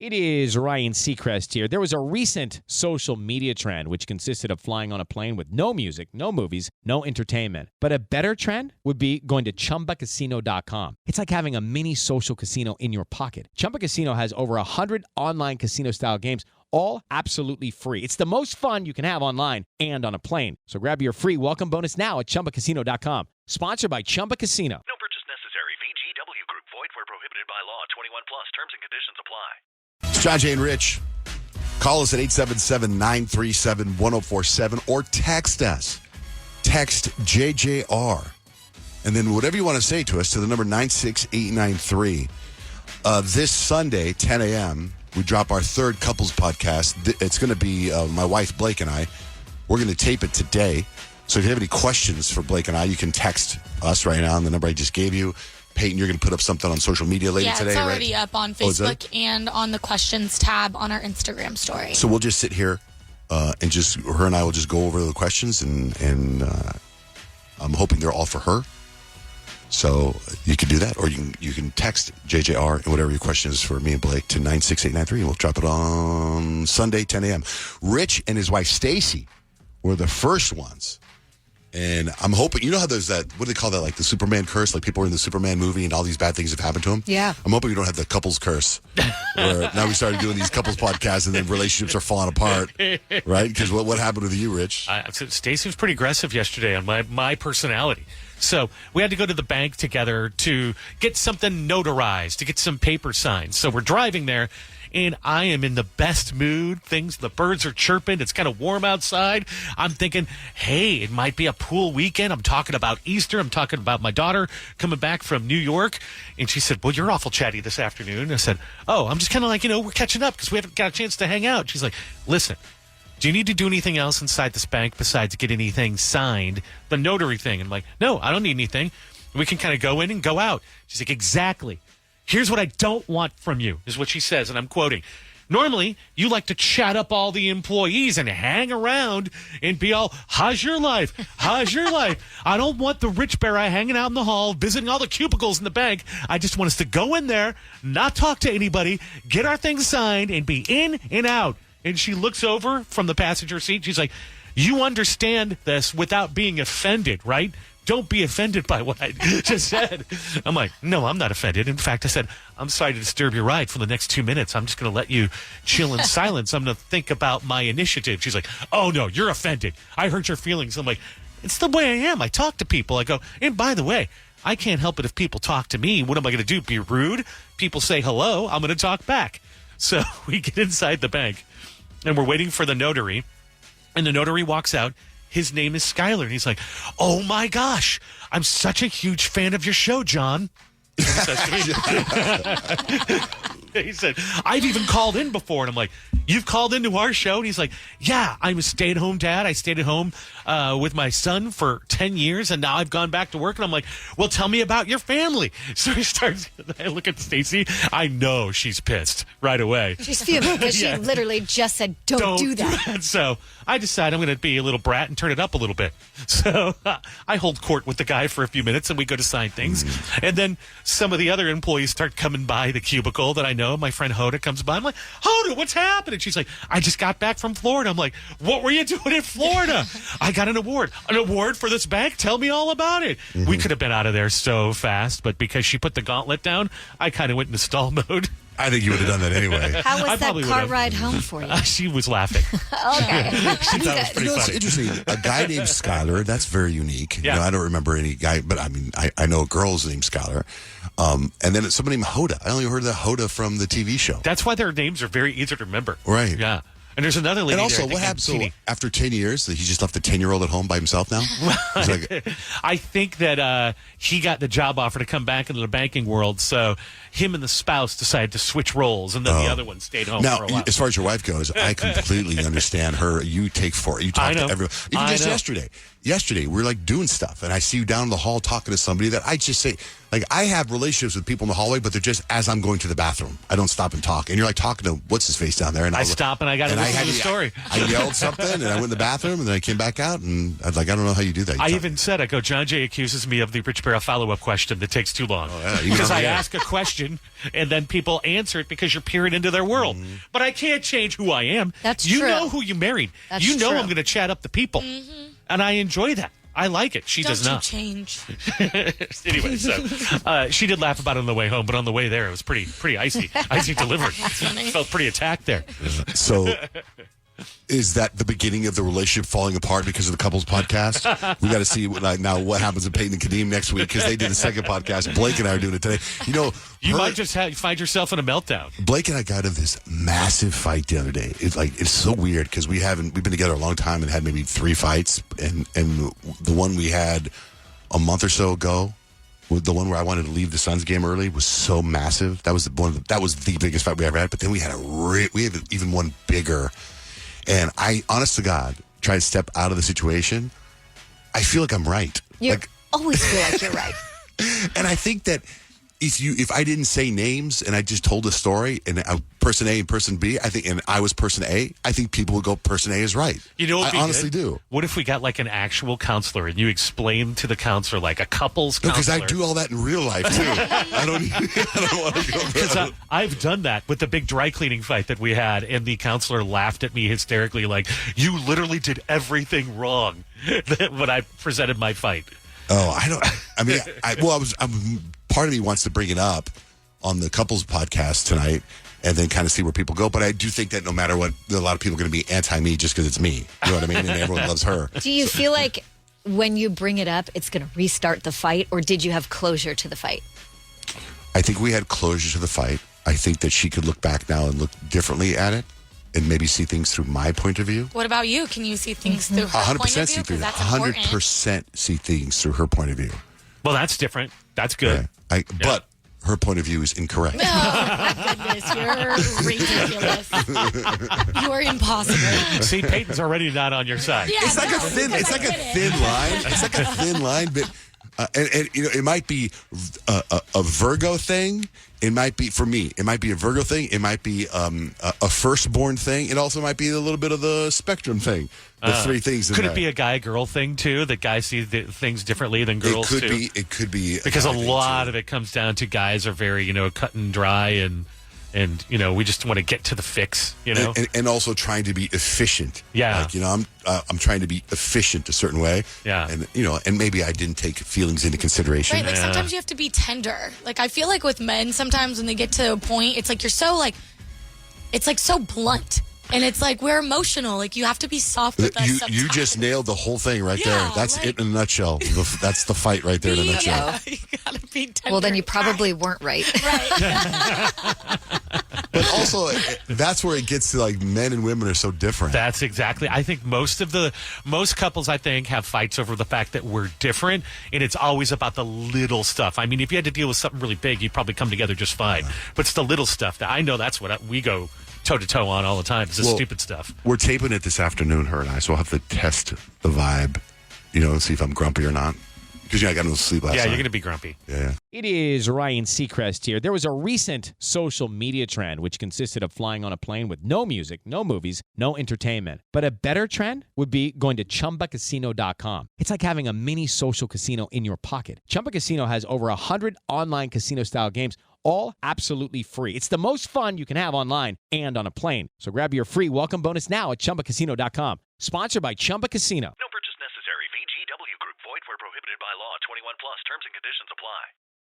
It is Ryan Seacrest here. There was a recent social media trend which consisted of flying on a plane with no music, no movies, no entertainment. But a better trend would be going to ChumbaCasino.com. It's like having a mini social casino in your pocket. Chumba Casino has over 100 online casino-style games, all absolutely free. It's the most fun you can have online and on a plane. So grab your free welcome bonus now at ChumbaCasino.com. Sponsored by Chumba Casino. No purchase necessary. VGW Group. Void where prohibited by law. 21 plus. Terms and conditions apply. It's John, Jay, and Rich. Call us at 877-937-1047 or text us. Text JJR. And then whatever you want to say to us to the number 96893. This Sunday, 10 a.m., we drop our third couples podcast. It's going to be my wife, Blake, and I. We're going to tape it today. So if you have any questions for Blake and I, you can text us right now on the number I just gave you. Peyton, you're going to put up something on social media later today, right? Yeah, it's already up on Facebook and on the questions tab on our Instagram story. So we'll just sit here and just, her and I will just go over the questions, and I'm hoping they're all for her. So you can do that, or you can text JJR and whatever your question is for me and Blake to 96893, and we'll drop it on Sunday, 10 a.m. Rich and his wife, Stacey, were the first ones. And I'm hoping, you know how there's that, what do they call that, like the Superman curse? Like people are in the Superman movie and all these bad things have happened to them? Yeah. I'm hoping we don't have the couples curse. Where now we started doing these couples podcasts and then relationships are falling apart, right? Because what happened with you, Rich? Stacey was pretty aggressive yesterday on my personality. So we had to go to the bank together to get something notarized, to get some paper signed. So we're driving there, and I am in the best mood. The birds are chirping. It's kind of warm outside. I'm thinking, hey, it might be a pool weekend. I'm talking about Easter. I'm talking about my daughter coming back from New York. And she said, well, you're awful chatty this afternoon. I said, oh, I'm just kind of like, we're catching up because we haven't got a chance to hang out. She's like, listen, do you need to do anything else inside this bank besides get anything signed, the notary thing? And I'm like, no, I don't need anything. We can kind of go in and go out. She's like, exactly. Here's what I don't want from you, is what she says, and I'm quoting. Normally, you like to chat up all the employees and hang around and be all, how's your life? How's your life? I don't want the rich bear hanging out in the hall, visiting all the cubicles in the bank. I just want us to go in there, not talk to anybody, get our things signed, and be in and out. And she looks over from the passenger seat. She's like, you understand this without being offended, right? Don't be offended by what I just said. I'm like, no, I'm not offended. In fact, I said, I'm sorry to disturb your ride for the next 2 minutes. I'm just going to let you chill in silence. I'm going to think about my initiative. She's like, oh, no, you're offended. I hurt your feelings. I'm like, it's the way I am. I talk to people. I go, and by the way, I can't help it if people talk to me. What am I going to do? Be rude? People say hello. I'm going to talk back. So we get inside the bank, and we're waiting for the notary, and the notary walks out. His name is Skyler, and he's like, oh, my gosh, I'm such a huge fan of your show, John. He said, I've even called in before. And I'm like, you've called into our show? And he's like, yeah, I'm a stay-at-home dad. I stayed at home with my son for 10 years, and now I've gone back to work. And I'm like, well, tell me about your family. So he starts, I look at Stacey. I know she's pissed right away. She's fuming because she literally just said, don't do that. So I decide I'm going to be a little brat and turn it up a little bit. So I hold court with the guy for a few minutes, and we go to sign things. And then some of the other employees start coming by the cubicle that I know. My friend Hoda comes by. I'm like, Hoda, what's happening? She's like, I just got back from Florida. I'm like, what were you doing in Florida? I got an award. An award for this bank? Tell me all about it. We could have been out of there so fast, but because she put the gauntlet down, I kind of went into stall mode. I think you would have done that anyway. How was that car ride home for you? She was laughing. Okay. She thought it was pretty funny. It's interesting. A guy named Skyler, that's very unique. Yeah. I don't remember any guy, but I mean, I know a girl's named Skyler. And then it's somebody named Hoda. I only heard that Hoda from the TV show. That's why their names are very easy to remember. Right. Yeah. And there's another lady And also, there, what happened? So after 10 years, he just left the 10-year-old at home by himself now? He's like, I think that he got the job offer to come back into the banking world, so him and the spouse decided to switch roles, and then the other one stayed home now, for a while. as far as your wife goes, I completely understand her. You talk to everyone. Even just yesterday. Yesterday, we were like doing stuff, and I see you down in the hall talking to somebody that I just say, Like, I have relationships with people in the hallway, but they're just as I'm going to the bathroom. I don't stop and talk. And you're like talking to what's his face down there, and I stop and I got to listen to the story. I yelled something, and I went in the bathroom, and then I came back out, and I was like, I don't know how you do that. I even said, I go, John Jay accuses me of the Rich Barrel follow-up question that takes too long. Because I ask a question, and then people answer it because you're peering into their world. Mm-hmm. But I can't change who I am. That's you true. know who you married. That's you know true. I'm going to chat up the people. And I enjoy that. I like it. She does Don't you not. change. Anyway, so she did laugh about it on the way home, but on the way there, it was pretty icy delivery. Felt pretty attacked there. So, is that the beginning of the relationship falling apart because of the couples podcast? We got to see now what happens with Peyton and Kadeem next week because they did the second podcast. Blake and I are doing it today. You know, You might just find yourself in a meltdown. Blake and I got into this massive fight the other day. It's so weird because we've been together a long time and had maybe 3 fights, and the one we had a month or so ago, the one where I wanted to leave the Suns game early, was so massive. That was that was the biggest fight we ever had. But then we had we have even one bigger. And I, honest to God, try to step out of the situation. I feel like I'm right. You always feel like you're right. And I think that if I didn't say names and I just told a story and person A and person B, and I was person A, I think people would go person A is right. You know what I honestly do. What if we got like an actual counselor and you explain to the counselor, like a couple's counselor? Because I do all that in real life too. I don't want to go. Because I've done that with the big dry cleaning fight that we had, and the counselor laughed at me hysterically, like, you literally did everything wrong when I presented my fight. Oh, part of me wants to bring it up on the couples podcast tonight and then kind of see where people go. But I do think that no matter what, a lot of people are going to be anti-me just because it's me. You know what I mean? And everyone loves her. Do you feel like when you bring it up, it's going to restart the fight, or did you have closure to the fight? I think we had closure to the fight. I think that she could look back now and look differently at it and maybe see things through my point of view. What about you? Can you see things through her 100% point of see view? through Because that. that's important. 100% see things through her point of view. Well, that's different. That's good. Yeah. But her point of view is incorrect. Oh, my goodness. You're ridiculous. You're impossible. See, Peyton's already not on your side. Yeah, It's like a thin line. It's like a thin line, but and you know, it might be a Virgo thing. It might be, for me, it might be a Virgo thing. It might be a firstborn thing. It also might be a little bit of the spectrum thing. The 3 things in Could there. it be a guy-girl thing, too, that guys see things differently than girls, too? It could be. Because a lot of it comes down to guys are very, cut and dry, and we just want to get to the fix, And also trying to be efficient. Yeah. Like, I'm trying to be efficient a certain way. Yeah. And, and maybe I didn't take feelings into consideration. Right, like sometimes you have to be tender. Like I feel like with men, sometimes when they get to a point, it's like you're so it's like so blunt. And it's like we're emotional. Like you have to be soft with us sometimes. You just nailed the whole thing right there. That's it in a nutshell. That's the fight right there in a nutshell. Yeah, you gotta be tender. Well, then you probably weren't right. Right. But also, that's where it gets to, like, men and women are so different. That's exactly. I think most couples, I think, have fights over the fact that we're different, and it's always about the little stuff. I mean, if you had to deal with something really big, you'd probably come together just fine. But it's the little stuff that I know that's what we go toe-to-toe on all the time. It's the stupid stuff. We're taping it this afternoon, her and I, so I'll have to test the vibe, see if I'm grumpy or not. Because I got no sleep last night. Yeah, you're going to be grumpy. Yeah. It is Ryan Seacrest here. There was a recent social media trend which consisted of flying on a plane with no music, no movies, no entertainment. But a better trend would be going to ChumbaCasino.com. It's like having a mini social casino in your pocket. Chumba Casino has over 100 online casino-style games, all absolutely free. It's the most fun you can have online and on a plane. So grab your free welcome bonus now at ChumbaCasino.com. Sponsored by Chumba Casino. No